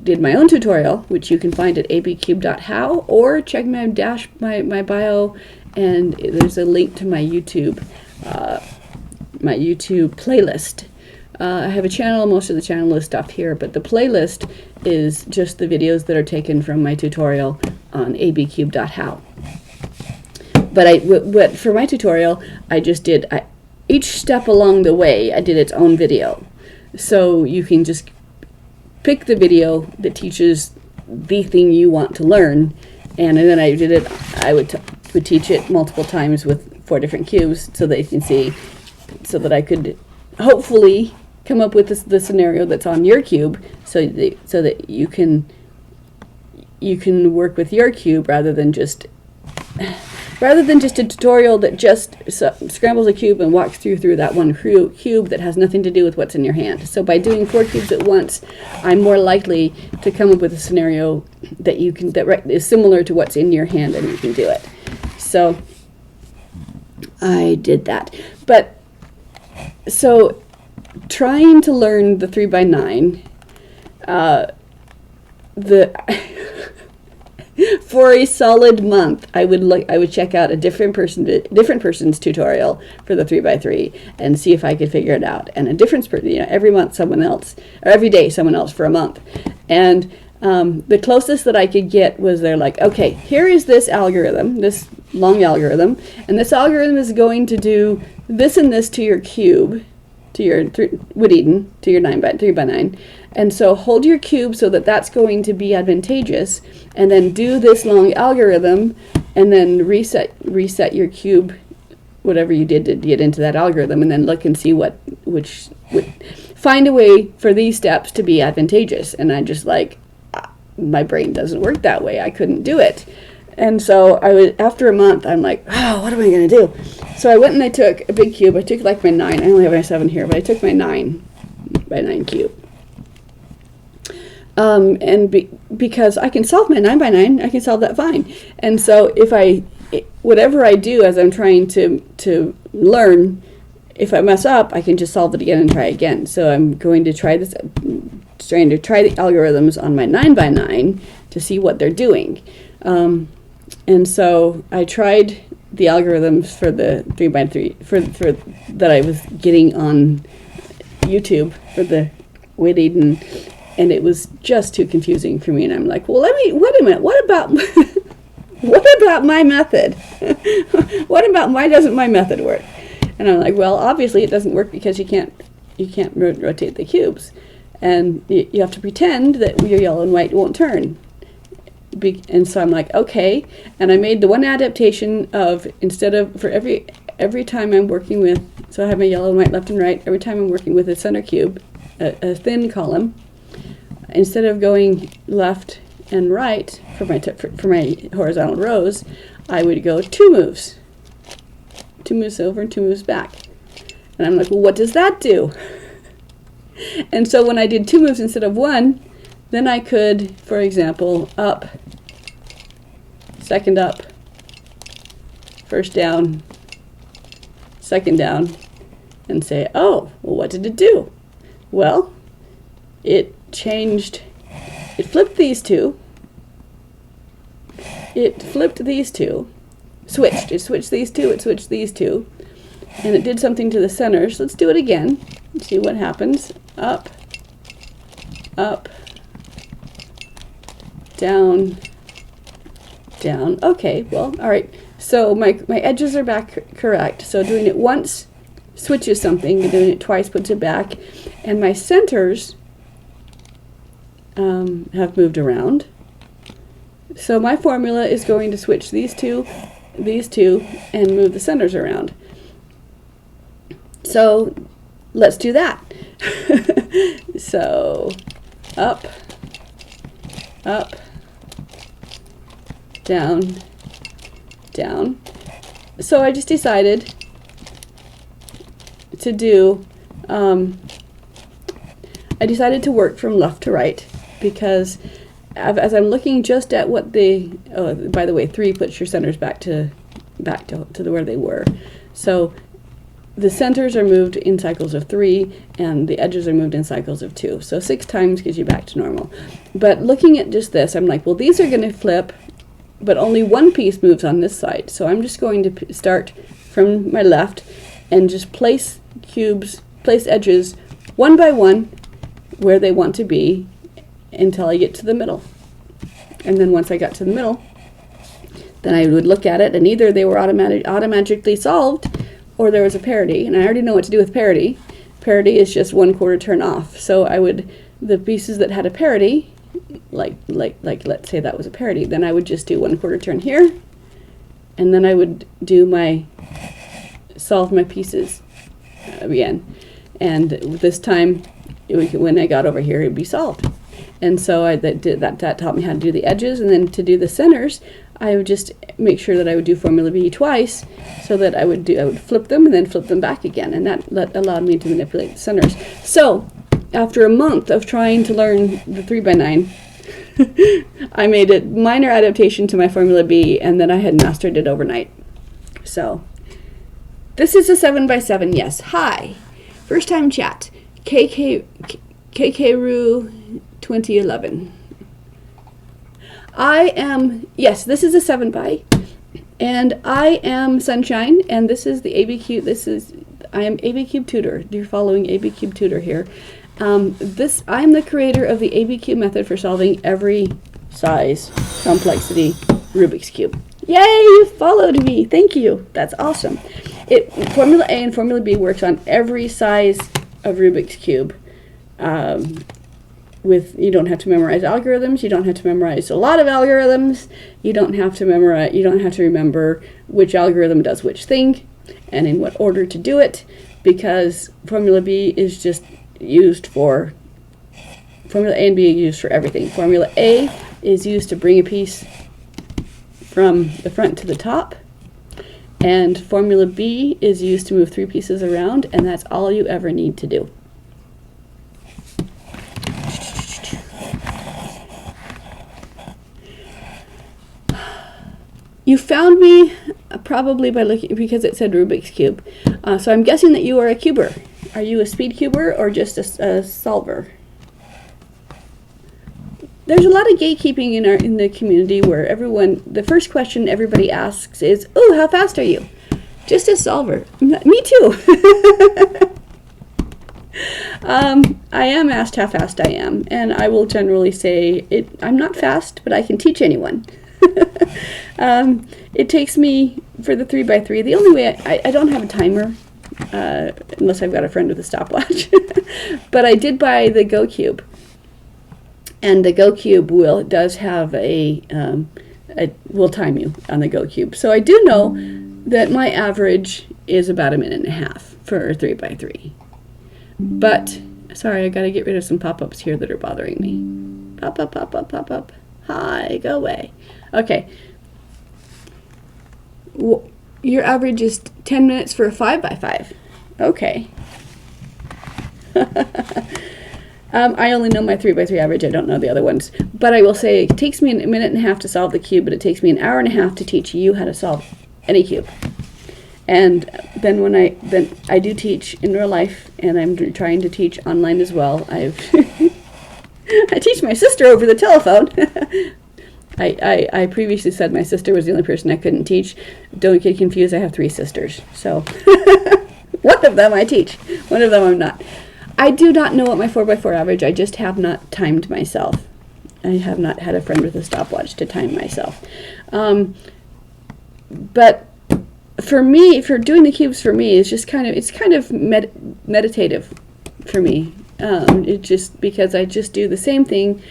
did my own tutorial, which you can find at abcube.how, or check my bio, and there's a link to my YouTube playlist I have a channel. Most of the channel is stuff here, but the playlist is just the videos that are taken from my tutorial on abcube.how. But for my tutorial, I just did, each step along the way, I did its own video. So you can just pick the video that teaches the thing you want to learn, and then I would teach it multiple times with 4 different cubes so that you can see, so that I could hopefully come up with the scenario that's on your cube, so that you can work with your cube rather than just a tutorial that just scrambles a cube and walks through that one cube that has nothing to do with what's in your hand. So by doing 4 cubes at once, I'm more likely to come up with a scenario that is similar to what's in your hand, and you can do it. So I did that. But so trying to learn the 3x9, for a solid month, I would check out a different person's tutorial for the 3x3 and see if I could figure it out. And a different person, every month someone else, or every day someone else for a month. And the closest that I could get was they're like, okay, here is this algorithm, this long algorithm, and this algorithm is going to do this and this to your cube, to your Wood Eden, to your 3x9. And so hold your cube so that that's going to be advantageous, and then do this long algorithm, and then reset your cube, whatever you did to get into that algorithm, and then look and see find a way for these steps to be advantageous. And I just my brain doesn't work that way. I couldn't do it. And so after a month, I'm like, oh, what am I going to do? So I went and I took a big cube. I took like my 9. I only have my 7 here, but I took my 9x9 cube. Because I can solve my 9x9, I can solve that fine. And so whatever I do as I'm trying to learn, if I mess up, I can just solve it again and try again. So I'm going to try this, trying to try the algorithms on my 9x9 to see what they're doing. And so I tried the algorithms for the 3x3 for that I was getting on YouTube for the Wood Eden, and it was just too confusing for me. And I'm like, well, wait a minute, what about what about my method? Why doesn't my method work? And I'm like, well, obviously it doesn't work because you can't rotate the cubes, and you have to pretend that your yellow and white won't turn. And so I'm like, okay, and I made the one adaptation of, instead of, for every time I'm working with, so I have my yellow and white left and right, every time I'm working with a center cube, a thin column, instead of going left and right for my horizontal rows, I would go 2 moves. 2 moves over and 2 moves back. And I'm like, well, what does that do? And so when I did 2 moves instead of 1, then I could, for example, up, second up, first down, second down, and say, oh, well, what did it do? Well, it flipped these two, it switched these two, it switched these two, and it did something to the center. So let's do it again and see what happens. Up, up, down, down. Okay, well, all right. So my edges are back correct. So doing it once switches something, and doing it twice puts it back. And my centers have moved around. So my formula is going to switch these two, and move the centers around. So let's do that. So up, up, down, down. So I just decided to do, I decided to work from left to right, because as I'm looking just at what by the way, 3 puts your centers back to where they were. So the centers are moved in cycles of 3, and the edges are moved in cycles of 2. So 6 times gets you back to normal. But looking at just this, I'm like, well, these are going to flip, but only one piece moves on this side. So I'm just going to start from my left and just place edges one by one where they want to be until I get to the middle. And then once I got to the middle, then I would look at it, and either they were automatically solved, or there was a parity. And I already know what to do with parity. Parity is just 1/4 turn off. So I would, the pieces that had a parity, like let's say that was a parity, then I would just do 1/4 turn here, and then I would do solve my pieces again. And this time, when I got over here, it'd be solved. And so that taught me how to do the edges, and then to do the centers, I would just make sure that I would do Formula B twice, so that I would flip them and then flip them back again, and that allowed me to manipulate the centers. So after a month of trying to learn the 3x9, I made a minor adaptation to my Formula B, and then I had mastered it overnight. So this is a 7x7. Yes. Hi. First time chat. KK Roo 2011. Yes, this is a 7x, and I am Sunshine, and this is the ABCube. I am ABCube Tutor. You're following ABCube Tutor here. I'm the creator of the ABCube method for solving every size, complexity Rubik's Cube. Yay, you followed me. Thank you. That's awesome. Formula A and Formula B works on every size of Rubik's Cube. You don't have to memorize algorithms, you don't have to memorize a lot of algorithms, you don't have to remember which algorithm does which thing and in what order to do it, because Formula B is just used for, Formula A and B are used for everything. Formula A is used to bring a piece from the front to the top, and Formula B is used to move 3 pieces around, and that's all you ever need to do. You found me probably by looking, because it said Rubik's Cube. So I'm guessing that you are a cuber. Are you a speed cuber or just a solver? There's a lot of gatekeeping in the community where the first question everybody asks is, "Oh, how fast are you?" Just a solver. Me too. I am asked how fast I am, and I will generally say I'm not fast, but I can teach anyone. It takes me, for the 3x3, the only way I don't have a timer, unless I've got a friend with a stopwatch, but I did buy the ABCube, and the ABCube does have will time you on the ABCube. So I do know that my average is about 1.5 minutes for 3x3. But, sorry, I gotta get rid of some pop-ups here that are bothering me. Pop up, pop up, pop up. Hi, go away. Okay. Your average is 10 minutes for a 5x5. Okay. I only know my 3x3 average. I don't know the other ones. But I will say it takes me 1.5 minutes to solve the cube, but it takes me 1.5 hours to teach you how to solve any cube. And then I do teach in real life, and I'm trying to teach online as well. I teach my sister over the telephone. I previously said my sister was the only person I couldn't teach. Don't get confused, I have 3 sisters. So one of them I teach, one of them I'm not. I do not know what my 4x4 average, I just have not timed myself. I have not had a friend with a stopwatch to time myself. But for me, for doing the cubes for me, it's kind of meditative for me. It's just because I just do the same thing,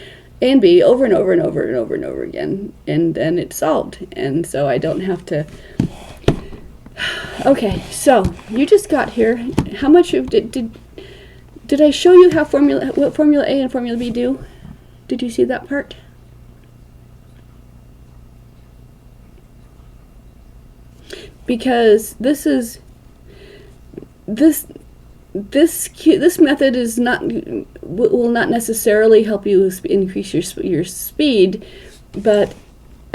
A and B, over and over and over and over and over again, and then it's solved. And so I don't have to. Okay, so you just got here. How much did I show you what Formula A and Formula B do? Did you see that part? Because this method will not necessarily help you increase your speed, but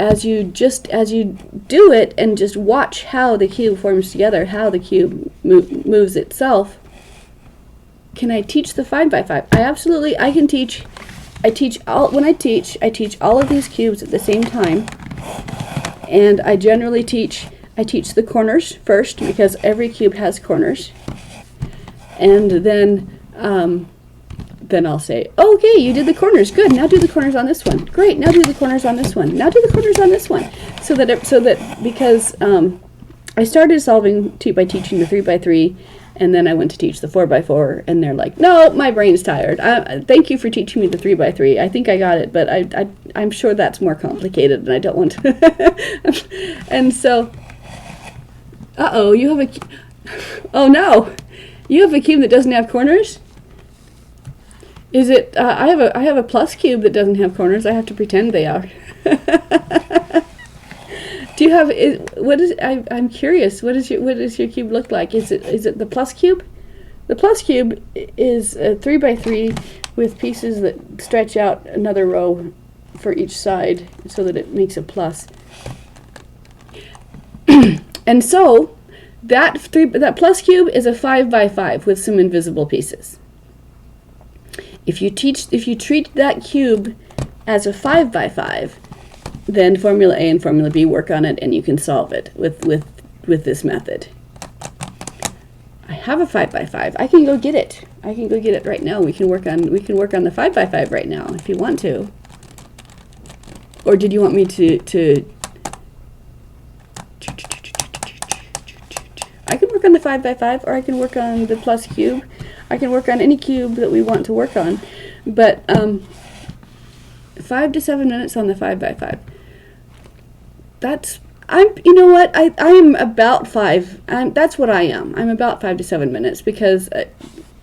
as you do it and just watch how the cube forms together, how the cube moves itself. Can I teach the 5x5? I can teach. I teach all of these cubes at the same time, and I generally teach the corners first, because every cube has corners. And then then I'll say, okay, you did the corners, good, now do the corners on this one, great, now do the corners on this one, now do the corners on this one, so that because I started solving by teaching the 3x3, and then I went to teach the 4x4, and they're like, no, my brain's tired. Thank you for teaching me the 3x3. I think I got it, but I'm sure that's more complicated, and I don't want to. And so, you have oh no, you have a cube that doesn't have corners? Is it, I have a plus cube that doesn't have corners. I have to pretend they are. Do you have, I'm curious, what does your cube look like? Is it the plus cube? The plus cube is a 3x3 with pieces that stretch out another row for each side so that it makes a plus. And so that plus cube is a 5x5 with some invisible pieces. If you treat that cube as a 5x5, then Formula A and Formula B work on it, and you can solve it with this method. I have a 5x5. I can go get it. I can go get it right now. We can work on the 5x5 right now if you want to. Or did you want me to I can work on the 5x5, or I can work on the plus cube. I can work on any cube that we want to work on. But 5 to 7 minutes on the 5x5. You know what, I am about 5, that's what I am. I'm about 5 to 7 minutes, because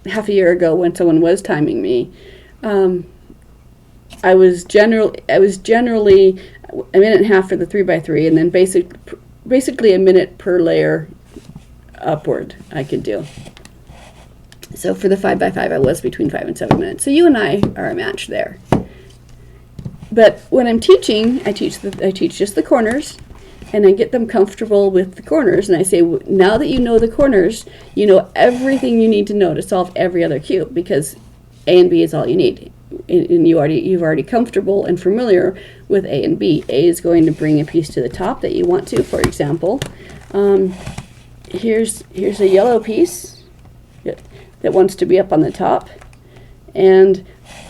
half a year ago when someone was timing me, I was generally a minute and a half for the 3x3, and then basically a minute per layer upward I could do. So for the 5x5 I was between 5 and 7 minutes. So you and I are a match there. But when I'm teaching, I teach just the corners, and I get them comfortable with the corners, and I say, now that you know the corners, you know everything you need to know to solve every other cube, because A and B is all you need. And you've already comfortable and familiar with A and B. A is going to bring a piece to the top that you want to. For example, here's a yellow piece that wants to be up on the top, and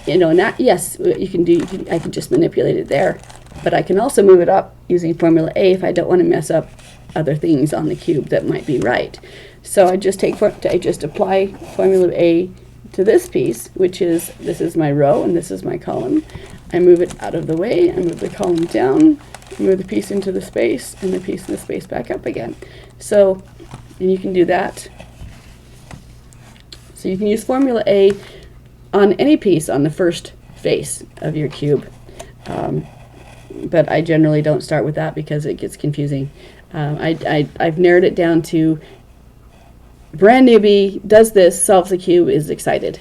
yes, I can just manipulate it there, but I can also move it up using Formula A if I don't want to mess up other things on the cube that might be right. So I just apply Formula A to this piece, this is my row and this is my column. I move it out of the way, I move the column down, I move the piece into the space, and the piece in the space back up again. So, and you can do that. So you can use Formula A on any piece on the first face of your cube. But I generally don't start with that because it gets confusing. I've narrowed it down to brand newbie, does this, solves the cube, is excited.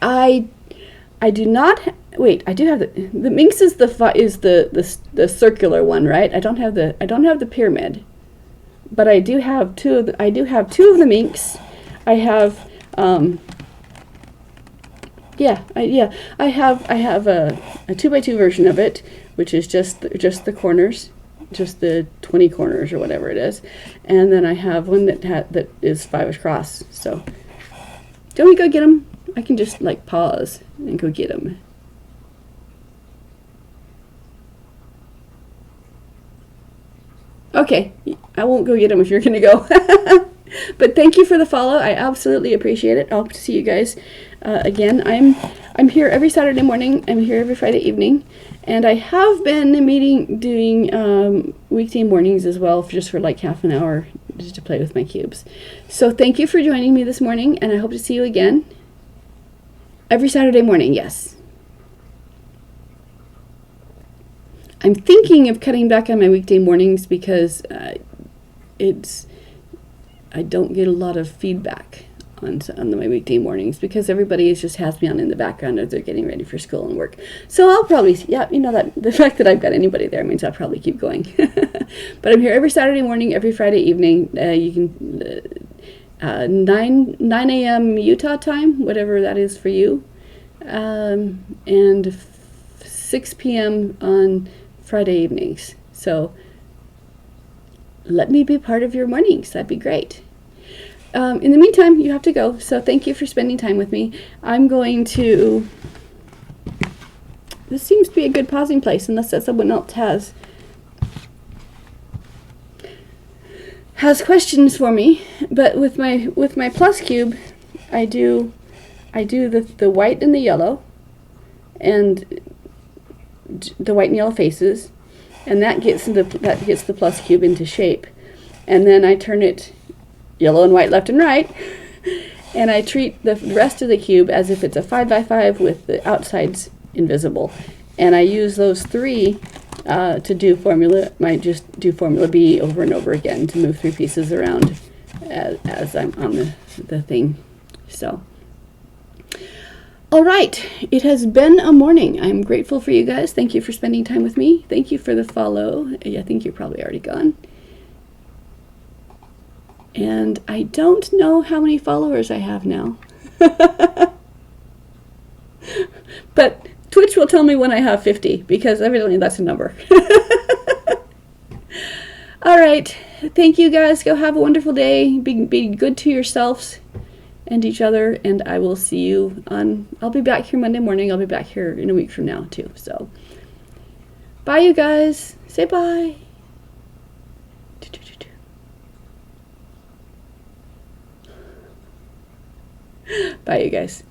I do not, wait, I do have the Minx is the circular one, right? I don't have the pyramid, but I do have two of the Minx. I have I have a 2x2 version of it, which is just the corners, just the 20 corners or whatever it is, and then I have one that is 5 across. So, don't we go get them? I can just like pause and go get them. Okay, I won't go get them if you're gonna go. But thank you for the follow. I absolutely appreciate it. I hope to see you guys again. I'm here every Saturday morning. I'm here every Friday evening, and I have been doing weekday mornings as well, just for like half an hour, just to play with my cubes. So thank you for joining me this morning, and I hope to see you again every Saturday morning. Yes. I'm thinking of cutting back on my weekday mornings because I don't get a lot of feedback on my weekday mornings because everybody just has me on in the background as they're getting ready for school and work. So I'll probably, that the fact that I've got anybody there means I'll probably keep going. But I'm here every Saturday morning, every Friday evening. You can 9 a.m. Utah time, whatever that is for you, and 6 p.m. on Friday evenings. So let me be part of your mornings. That'd be great. In the meantime, you have to go. So thank you for spending time with me. I'm going to... This seems to be a good pausing place, unless that someone else has questions for me. But with my plus cube, I do the white and the yellow, and the white and yellow faces, and that gets the plus cube into shape. And then I turn it yellow and white left and right, and I treat the rest of the cube as if it's a 5x5 with the outsides invisible. And I use those three to do formula. Might just do formula B over and over again to move 3 pieces around as I'm on the thing. So, all right, it has been a morning. I'm grateful for you guys. Thank you for spending time with me. Thank you for the follow. I think you're probably already gone. And I don't know how many followers I have now. But Twitch will tell me when I have 50, because evidently that's a number. All right. Thank you guys. Go have a wonderful day. Be good to yourselves and each other. And I will see you on... I'll be back here Monday morning. I'll be back here in a week from now, too. So, bye, you guys. Say bye. Bye, you guys.